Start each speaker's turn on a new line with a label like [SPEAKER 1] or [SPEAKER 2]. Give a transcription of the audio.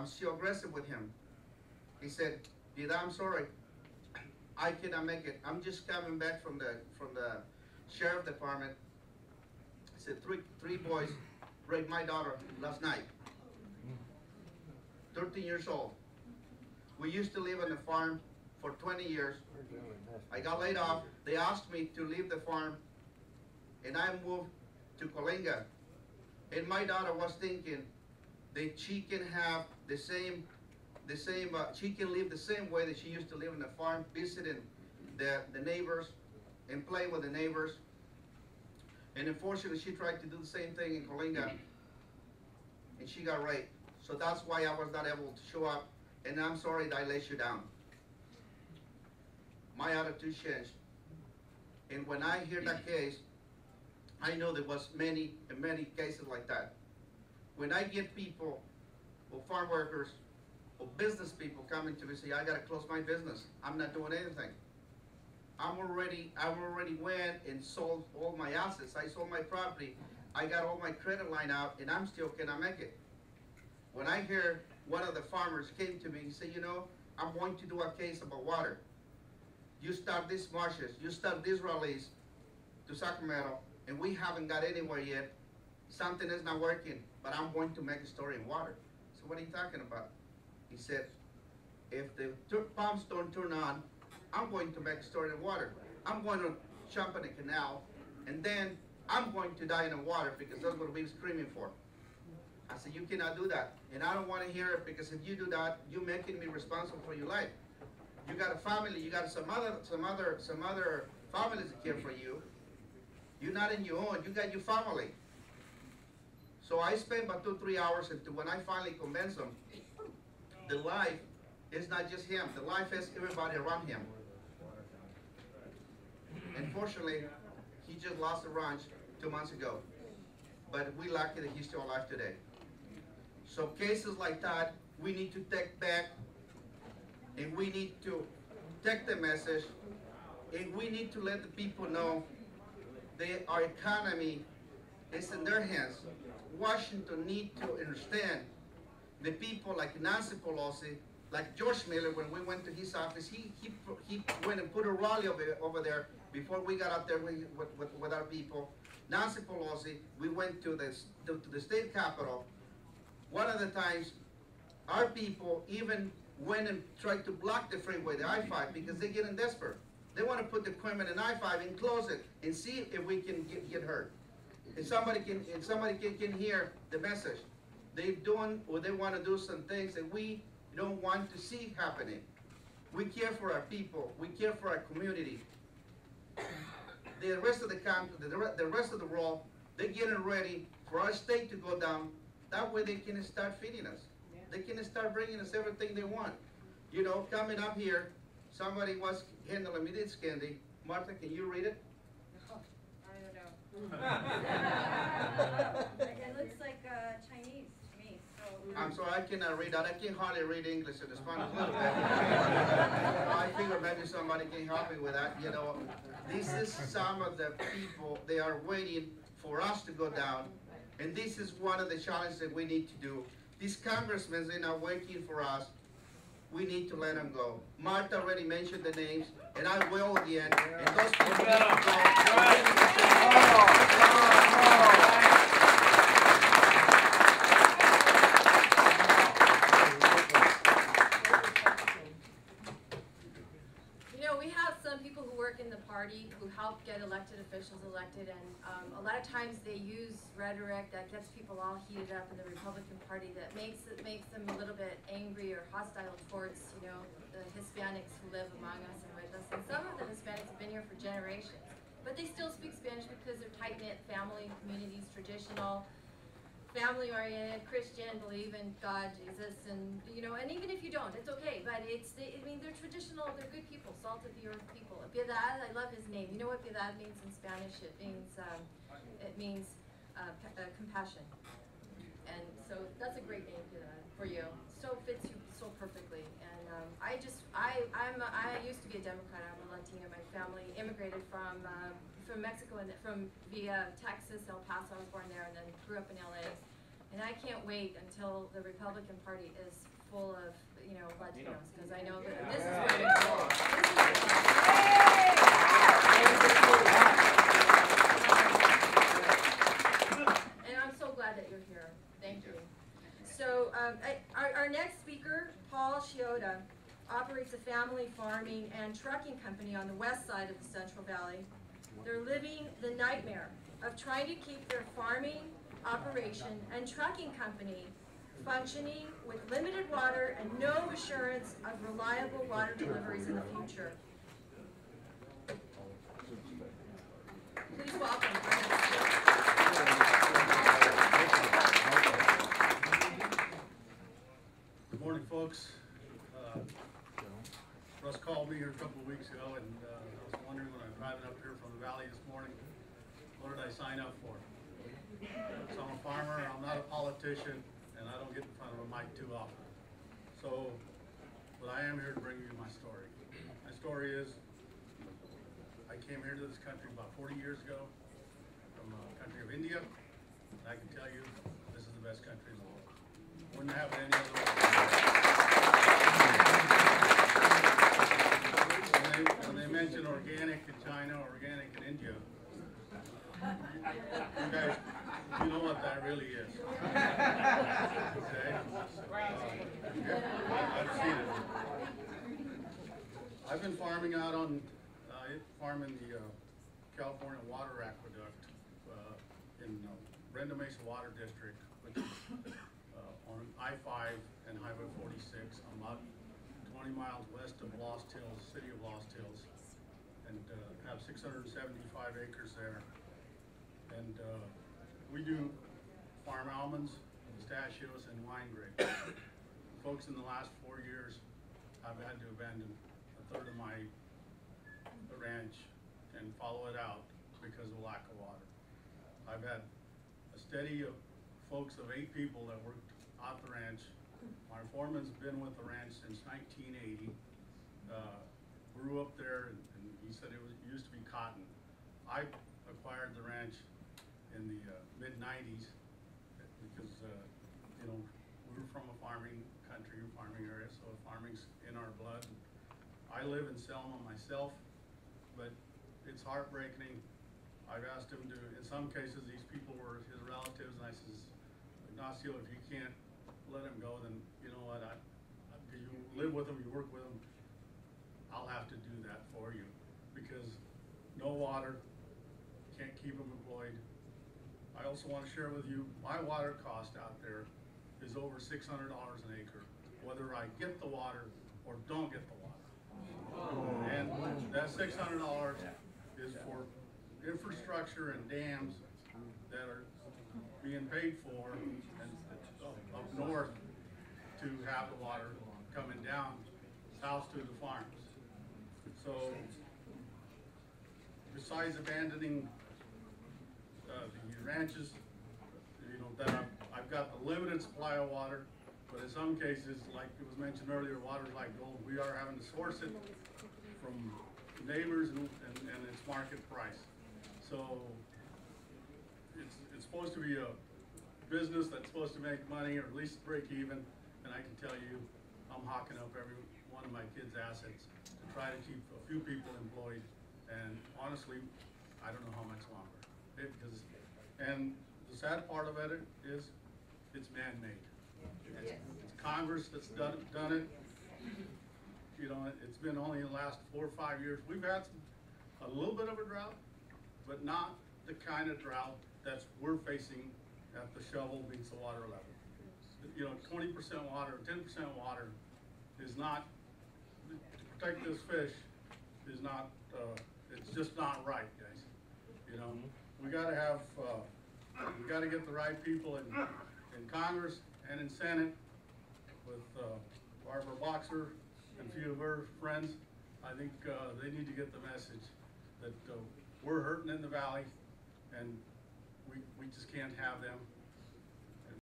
[SPEAKER 1] I'm still aggressive with him. He said, Vida, I'm sorry. I cannot make it. I'm just coming back from the sheriff department. He said, three boys raped my daughter last night. 13 years old. We used to live on the farm for 20 years. I got laid off. They asked me to leave the farm, and I moved to Coalinga. And my daughter was thinking that she can have she can live the same way that she used to live in the farm, visiting the neighbors and play with the neighbors. And unfortunately, she tried to do the same thing in Coalinga, and she got raped. So that's why I was not able to show up, and I'm sorry that I let you down. My attitude changed. And when I hear that case, I know there was many cases like that. When I get people, or farm workers, or business people coming to me say, I gotta close my business. I'm not doing anything. I already went and sold all my assets. I sold my property. I got all my credit line out, and I'm still cannot make it. When I hear one of the farmers came to me, he said, you know, I'm going to do a case about water. You start these marshes, you start these rallies to Sacramento, and we haven't got anywhere yet. Something is not working, but I'm going to make a story in water. So what are you talking about? He said, if the pumps don't turn on, I'm going to make a story in water. I'm going to jump in a canal, and then I'm going to die in the water because that's what we're screaming for. I said, you cannot do that. And I don't want to hear it, because if you do that, you're making me responsible for your life. You got a family, you got some other families that care for you. You're not in your own, you got your family. So I spent about 2-3 hours until when I finally convinced him, the life is not just him, the life is everybody around him. Unfortunately, he just lost the ranch 2 months ago. But we're lucky that he's still alive today. So cases like that, we need to take back, and we need to take the message, and we need to let the people know that our economy is in their hands. Washington needs to understand the people like Nancy Pelosi, like George Miller. When we went to his office, he went and put a rally over there before we got out there with our people. Nancy Pelosi, we went to the state capitol. One of the times, our people even went and tried to block the freeway, the I-5, because they're getting desperate. They want to put the equipment in I-5 and close it and see if we can get hurt. If somebody can hear the message. They're doing, or they want to do some things that we don't want to see happening. We care for our people. We care for our community. The rest of the country, the rest of the world, they're getting ready for our state to go down. That way they can start feeding us. Yeah. They can start bringing us everything they want. You know, coming up here, somebody was handling me this candy. Martha, can you read it?
[SPEAKER 2] Oh, I don't know. It looks like Chinese to me. So.
[SPEAKER 1] I'm sorry, I cannot read that. I can hardly read English and Spanish a little bit. I figure maybe somebody can help me with that. You know, this is some of the people, they are waiting for us to go down. And this is one of the challenges that we need to do. These congressmen, they're not waiting for us. We need to let them go. Martha already mentioned the names, and I will again. And those people need to go.
[SPEAKER 3] Who help get elected officials elected, and a lot of times they use rhetoric that gets people all heated up in the Republican Party that makes them a little bit angry or hostile towards, you know, the Hispanics who live among us and with us. And some of the Hispanics have been here for generations, but they still speak Spanish because they're tight-knit family communities, traditional, family-oriented, Christian, believe in God, Jesus, and you know, and even if you don't, it's okay. But I mean, they're traditional, they're good people, salt of the earth people. Piedad, I love his name. You know what Piedad means in Spanish? It means compassion. And so that's a great name, Piedad, for you. So fits you so perfectly. And I used to be a Democrat. I'm a Latina. My family immigrated from Mexico and via Texas, El Paso. I was born there, and then grew up in LA. And I can't wait until the Republican Party is full of, you know, Latinos, because I know that this is where we go. And I'm so glad that you're here. Thank you. So our next speaker, Paul Chioda, operates a family farming and trucking company on the west side of the Central Valley. They're living the nightmare of trying to keep their farming operation and trucking company functioning with limited water and no assurance of reliable water deliveries in the future. Please welcome.
[SPEAKER 4] Good morning, folks. Russ called me here a couple of weeks ago, and I was wondering when I'm driving up here from the valley this morning, what did I sign up for? So I'm a farmer, I'm not a politician, and I don't get in front of a mic too often. So, but I am here to bring you my story. My story is, I came here to this country about 40 years ago from the country of India, and I can tell you, this is the best country in the world. Wouldn't have it any other way. When they mention organic in China, organic in India, you guys, you know what that really is. Okay? I've seen it. I've been farming out on, farming the California Water Aqueduct in Brenda Mesa Water District, which is on I-5 and Highway 46, about 20 miles west of Lost Hills, city of Lost Hills, and have 675 acres there. And we do farm almonds, pistachios, and wine grapes. Folks, in the last 4 years, I've had to abandon a third of my ranch and follow it out because of lack of water. I've had a steady of folks of 8 people that worked out the ranch. My foreman's been with the ranch since 1980. Grew up there, and he said it used to be cotton. I acquired the ranch in the mid-90s because you know, we're from a farming country, farming area, so farming's in our blood. I live in Selma myself, but it's heartbreaking. I've asked him to, in some cases, these people were his relatives, and I says, Ignacio, if you can't let him go, then you know what, you live with him, you work with him, I'll have to do that for you, because no water, can't keep them employed. I also want to share with you, my water cost out there is over $600 an acre, whether I get the water or don't get the water. And that $600 is for infrastructure and dams that are being paid for and up north to have the water coming down south to the farms. So besides abandoning the ranches, you know, that I've got the limited supply of water, but in some cases, like it was mentioned earlier, water's like gold. We are having to source it from neighbors and its market price. So it's supposed to be a business that's supposed to make money or at least break even, and I can tell you, I'm hawking up every one of my kids' assets to try to keep a few people employed, and honestly, I don't know how much longer. And the sad part of it is, it's man-made. It's Congress that's done it. You know, it's been only in the last 4 or 5 years. We've had a little bit of a drought, but not the kind of drought that we're facing at the shovel meets the water level. You know, 20% water, 10% water is not, to protect this fish is not, it's just not right, guys. You know, we gotta have, we gotta get the right people in Congress and in Senate with Barbara Boxer and a few of her friends. I think they need to get the message that we're hurting in the valley, and we just can't have them.